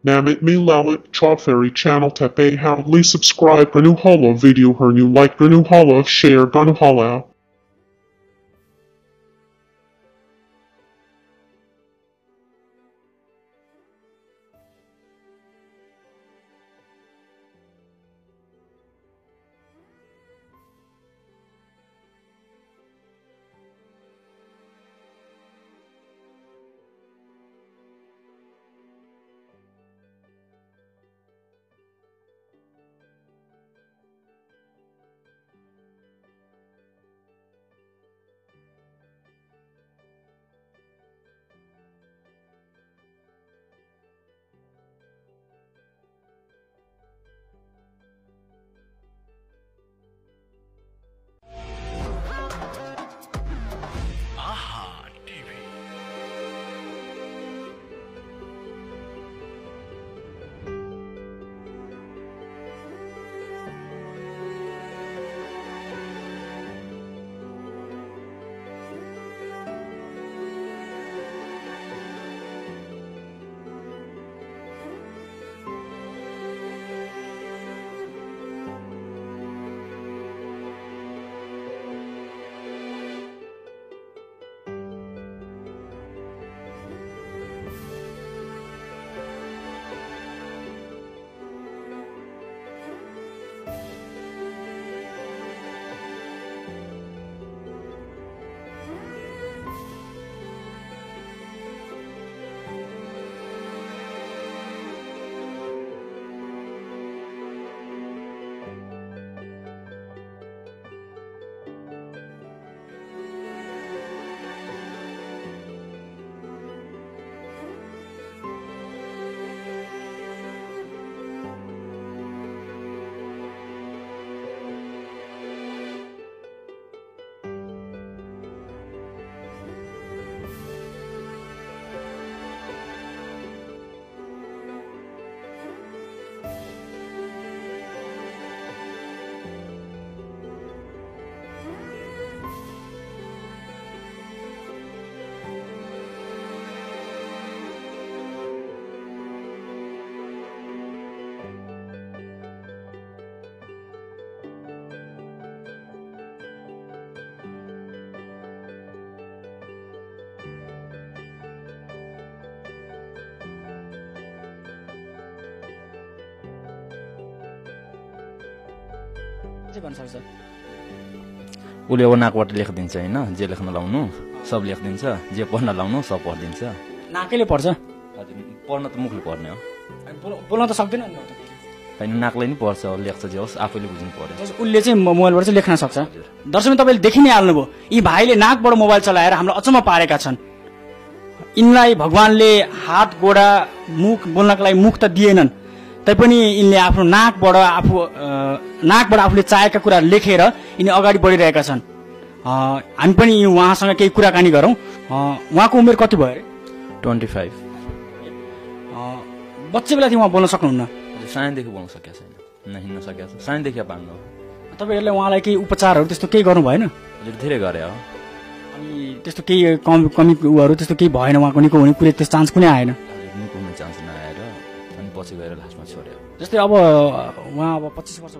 Namit me lawit Chaw Fairy channel tepe how Lee subscribe Ganu Holo video her new like Ganu Holo share Ganu Holo. उसले अब नाकबाट लेखिदिन्छ होइन, जे लेख्न लाउनु सब लेखिदिन्छ, जे पढ्न लाउनु सब पढिदिन्छ। नाकैले पढ्छ? हजुर, पढ्न त मुखले पढ्ने हो, बोल्न त सक्दैन नि। होइन, नाकले नि पढ्छ, लेख्छ जे होस् आफैले बुझ्नु पर्यो। उसले चाहिँ मोबाइलबाट चाहिँ लेख्न सक्छ। दर्शक तपाईँले देखि नै हाल्नुभयो, यी भाइले नाकबाट मोबाइल चलाएर हामीलाई अचम्म पारेका छन्। यिनलाई भगवानले हात गोडा मुख बोल्नका लागि मुख त दिएनन्, तैपनि यिनले आफ्नो नाकबाट आफूले चाहेका कुरा लेखेर यिनी अगाडि बढिरहेका छन्। हामी पनि उहाँसँग केही कुराकानी गरौँ। उहाँको उमेर कति भयो अरे? 25। बच्चे बेलादेखि उहाँ बोल्न सक्नुहुन्न? सानैदेखि बोल्न सकेको छैन, हिँड्न सकेको छ, सानैदेखि पाङ्गो। तपाईँहरूले उहाँलाई केही उपचारहरू त्यस्तो केही गर्नु भएन? हजुर, धेरै गरे हो। अनि त्यस्तो केही कमी उहरू त्यस्तो केही भएन? उहाँको निको हुने कुनै त्यस्तो चान्स कुनै आएन? निको हुने चान्स नआएर अनि पछि गएर लास्टमा छोड्यो। जस्तै अब उहाँ 25 वर्ष